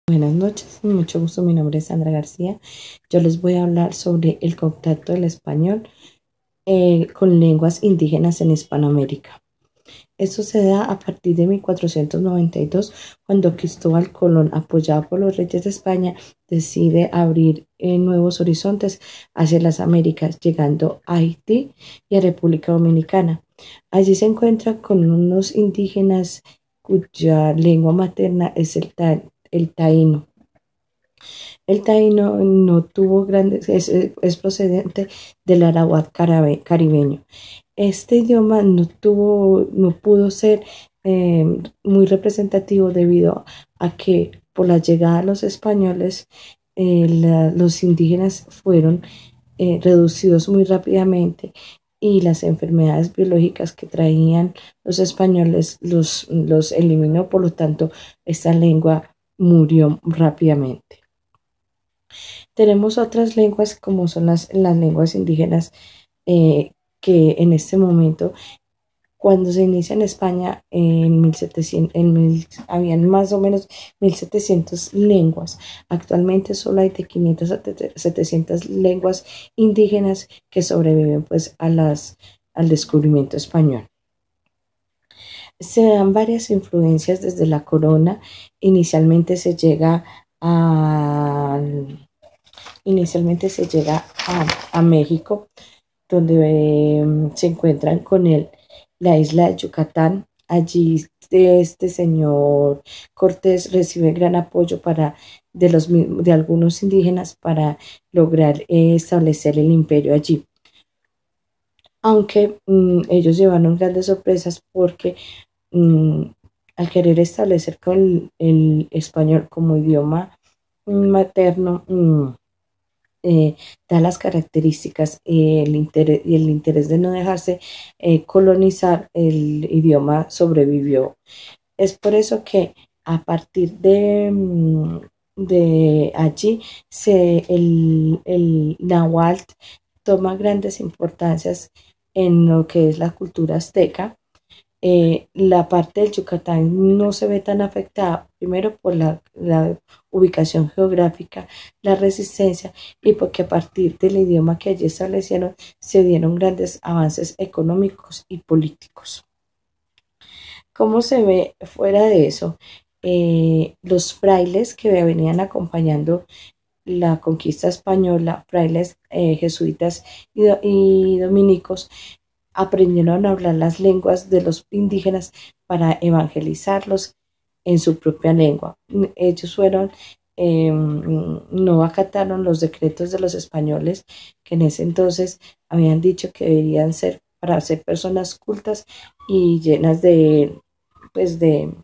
Buenas noches, mucho gusto, mi nombre es Sandra García. Yo les voy a hablar sobre el contacto del español con lenguas indígenas en Hispanoamérica. Esto se da a partir de 1492, cuando Cristóbal Colón, apoyado por los reyes de España, decide abrir nuevos horizontes hacia las Américas, llegando a Haití y a República Dominicana. Allí se encuentra con unos indígenas cuya lengua materna es el taíno. El taíno no tuvo grandes, es procedente del arawak caribeño. Este idioma no pudo ser muy representativo debido a que por la llegada de los españoles, los indígenas fueron reducidos muy rápidamente y las enfermedades biológicas que traían los españoles los eliminó, por lo tanto, esta lengua murió rápidamente. Tenemos otras lenguas como son las lenguas indígenas que en este momento, cuando se inicia en España en 1700, habían más o menos 1700 lenguas. Actualmente solo hay de 500 a 700 lenguas indígenas que sobreviven pues al descubrimiento español. Se dan varias influencias desde la corona. Inicialmente se llega a a México, donde se encuentran con la isla de Yucatán. Allí este señor Cortés recibe gran apoyo de algunos indígenas para lograr establecer el imperio allí. Aunque ellos llevaron grandes sorpresas porque mm, al querer establecer con el español como idioma materno, da las características y el interés de no dejarse colonizar, el idioma sobrevivió. Es por eso que a partir de allí el náhuatl toma grandes importancias en lo que es la cultura azteca. La parte del Yucatán no se ve tan afectada, primero por la ubicación geográfica, la resistencia y porque a partir del idioma que allí establecieron se dieron grandes avances económicos y políticos. ¿Cómo se ve fuera de eso? Los frailes que venían acompañando la conquista española, frailes jesuitas y dominicos, aprendieron a hablar las lenguas de los indígenas para evangelizarlos en su propia lengua. Ellos no acataron los decretos de los españoles, que en ese entonces habían dicho que deberían ser para ser personas cultas y llenas pues del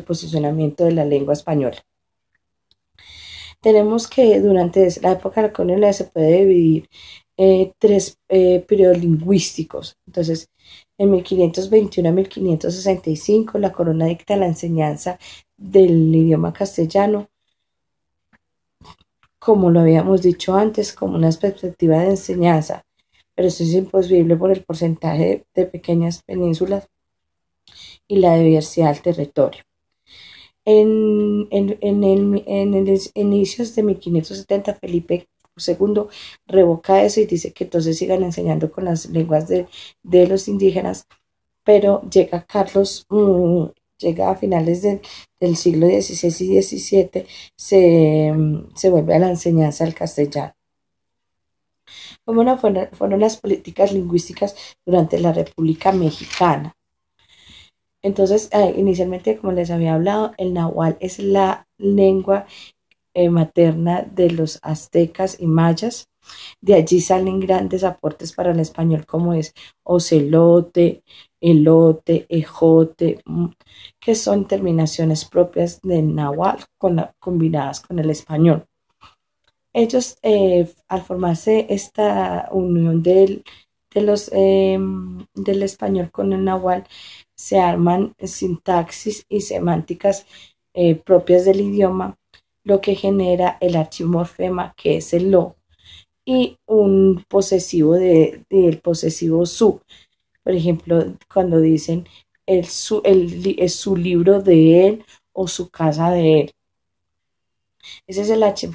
posicionamiento de la lengua española. Tenemos que durante la época de la colonialidad se puede dividir tres periodos lingüísticos. Entonces, en 1521 a 1565, la corona dicta la enseñanza del idioma castellano, como lo habíamos dicho antes, como una perspectiva de enseñanza, pero eso es imposible por el porcentaje de pequeñas penínsulas y la diversidad del territorio. En inicios de 1570, Felipe II revoca eso y dice que entonces sigan enseñando con las lenguas de los indígenas, pero llega Carlos, llega a finales del siglo XVI y XVII, se vuelve a la enseñanza del castellano. ¿Cómo no fueron las políticas lingüísticas durante la República Mexicana? Entonces, inicialmente, como les había hablado, el náhuatl es la lengua materna de los aztecas y mayas. De allí salen grandes aportes para el español, como es ocelote, elote, ejote, que son terminaciones propias del náhuatl combinadas con el español. Ellos, al formarse esta unión del español con el náhuatl, se arman sintaxis y semánticas propias del idioma, lo que genera el archimorfema, que es el lo, y un posesivo del posesivo su. Por ejemplo, cuando dicen es su libro de él o su casa de él. Ese es el H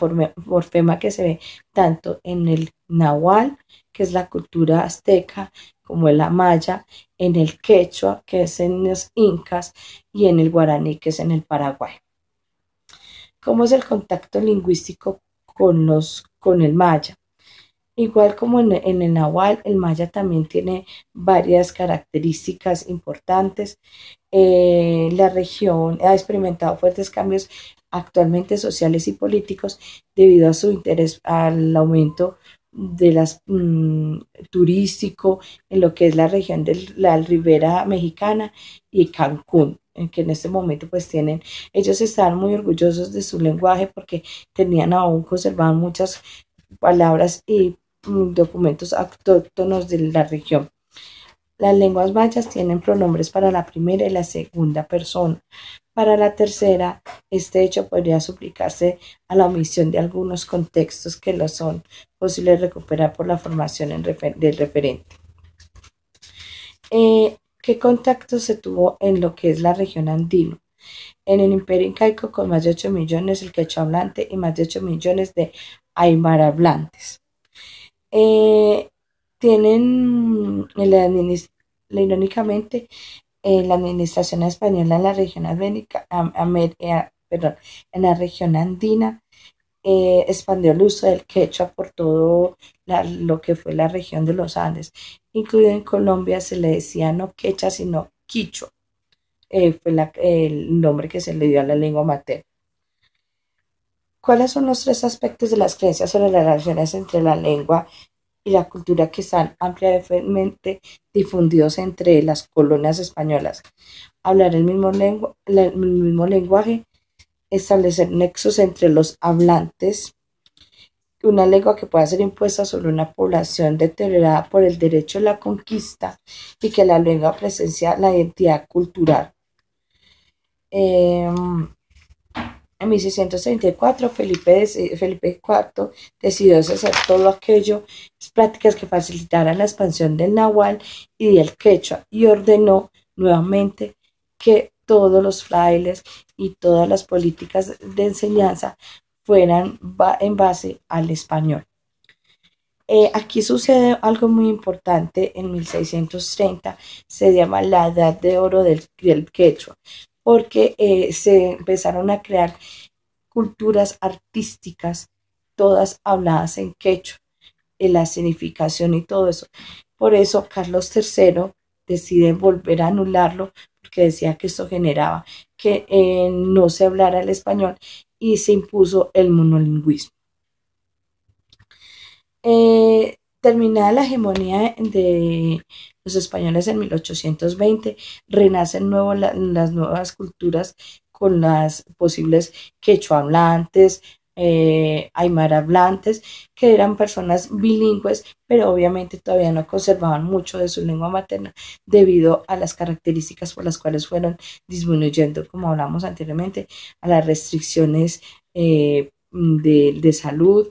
morfema que se ve tanto en el náhuatl, que es la cultura azteca, como en la maya, en el quechua, que es en los incas, y en el guaraní, que es en el Paraguay. ¿Cómo es el contacto lingüístico con el maya? Igual como en el náhuatl, el maya también tiene varias características importantes. La región ha experimentado fuertes cambios actualmente sociales y políticos debido a su interés al aumento de las turístico en lo que es la región de la Ribera Mexicana y Cancún, en que en este momento pues tienen, ellos estaban muy orgullosos de su lenguaje porque tenían aún conservaban muchas palabras y documentos autóctonos de la región. Las lenguas mayas tienen pronombres para la primera y la segunda persona. Para la tercera, este hecho podría suplicarse a la omisión de algunos contextos que lo son posibles recuperar por la formación del referente. ¿Qué contacto se tuvo en lo que es la región andina? En el imperio incaico con más de 8 millones el quechua hablante y más de 8 millones de aymara hablantes. Tienen irónicamente la administración española en la región en la región andina expandió el uso del quechua por todo lo que fue la región de los Andes, incluido en Colombia se le decía no quechua sino quichua, fue el nombre que se le dio a la lengua materna. ¿Cuáles son los tres aspectos de las creencias sobre las relaciones entre la lengua y la cultura que están ampliamente difundidos entre las colonias españolas? Hablar el mismo lenguaje, establecer nexos entre los hablantes, una lengua que pueda ser impuesta sobre una población deteriorada por el derecho a la conquista y que la lengua presencia la identidad cultural. En 1634, Felipe IV decidió hacer todo aquello, prácticas que facilitaran la expansión del náhuatl y del quechua, y ordenó nuevamente que todos los frailes y todas las políticas de enseñanza fueran en base al español. Aquí sucede algo muy importante. En 1630 se llama la Edad de Oro del Quechua, porque se empezaron a crear culturas artísticas, todas habladas en quechua, en la significación y todo eso. Por eso Carlos III decide volver a anularlo, porque decía que esto generaba que no se hablara el español y se impuso el monolingüismo. Terminada la hegemonía de los españoles en 1820, renacen las nuevas culturas con las posibles quechua hablantes, aymara hablantes, que eran personas bilingües, pero obviamente todavía no conservaban mucho de su lengua materna debido a las características por las cuales fueron disminuyendo, como hablamos anteriormente, a las restricciones de salud,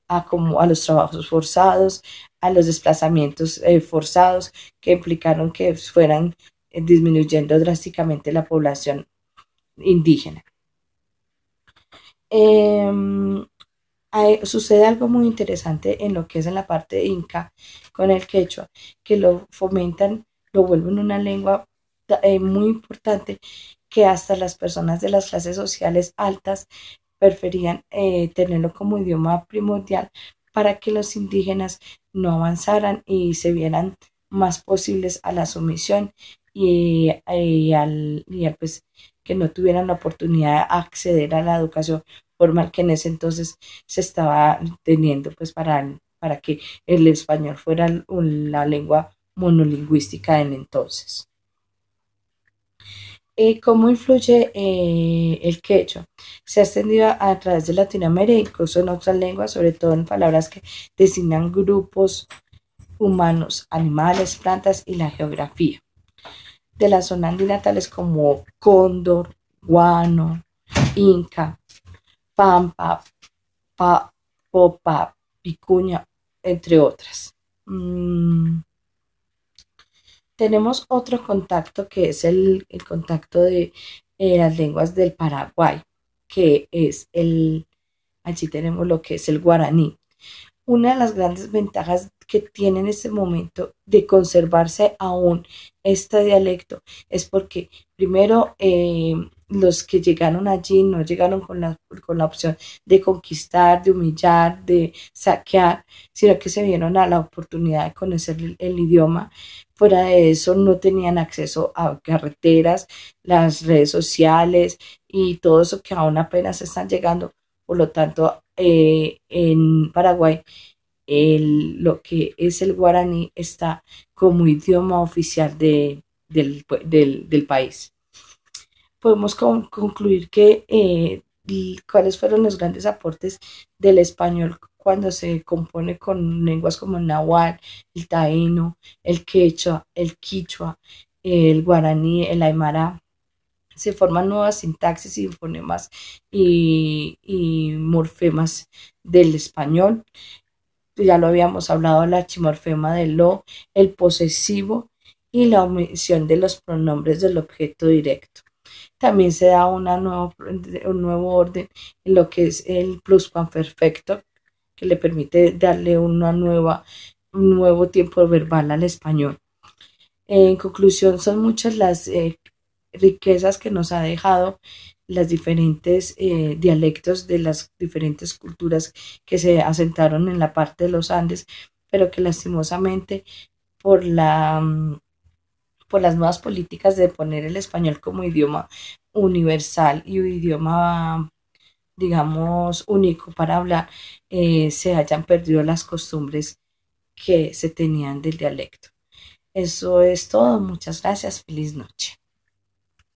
a los trabajos forzados, a los desplazamientos forzados que implicaron que fueran disminuyendo drásticamente la población indígena. Sucede algo muy interesante en lo que es en la parte inca con el quechua, que lo fomentan, lo vuelven una lengua muy importante, que hasta las personas de las clases sociales altas preferían tenerlo como idioma primordial para que los indígenas no avanzaran y se vieran más posibles a la sumisión pues que no tuvieran la oportunidad de acceder a la educación formal que en ese entonces se estaba teniendo pues para que el español fuera la lengua monolingüística en entonces. ¿Cómo influye el quechua? Se ha extendido a través de Latinoamérica, incluso en otras lenguas, sobre todo en palabras que designan grupos humanos, animales, plantas y la geografía. De la zona andina tales como cóndor, guano, inca, pampa, popa, picuña, entre otras. Tenemos otro contacto que es el contacto de las lenguas del Paraguay, que es el allí tenemos lo que es el guaraní. Una de las grandes ventajas que tiene en este momento de conservarse aún este dialecto es porque primero los que llegaron allí no llegaron con la opción de conquistar, de humillar, de saquear, sino que se vieron a la oportunidad de conocer el idioma. Fuera de eso no tenían acceso a carreteras, las redes sociales y todo eso que aún apenas están llegando. Por lo tanto, en Paraguay lo que es el guaraní está como idioma oficial del país. Podemos concluir que cuáles fueron los grandes aportes del español cuando se compone con lenguas como el náhuatl, el taíno, el quechua, el quichua, el guaraní, el aymara. Se forman nuevas sintaxis y fonemas y morfemas del español. Ya lo habíamos hablado, la archimorfema del lo, el posesivo y la omisión de los pronombres del objeto directo. También se da un nuevo orden en lo que es el pluscuamperfecto, que le permite darle un nuevo tiempo verbal al español. En conclusión, son muchas las riquezas que nos ha dejado las diferentes dialectos de las diferentes culturas que se asentaron en la parte de los Andes, pero que lastimosamente por por las nuevas políticas de poner el español como idioma universal y idioma, digamos, único para hablar, se hayan perdido las costumbres que se tenían del dialecto. Eso es todo. Muchas gracias. Feliz noche.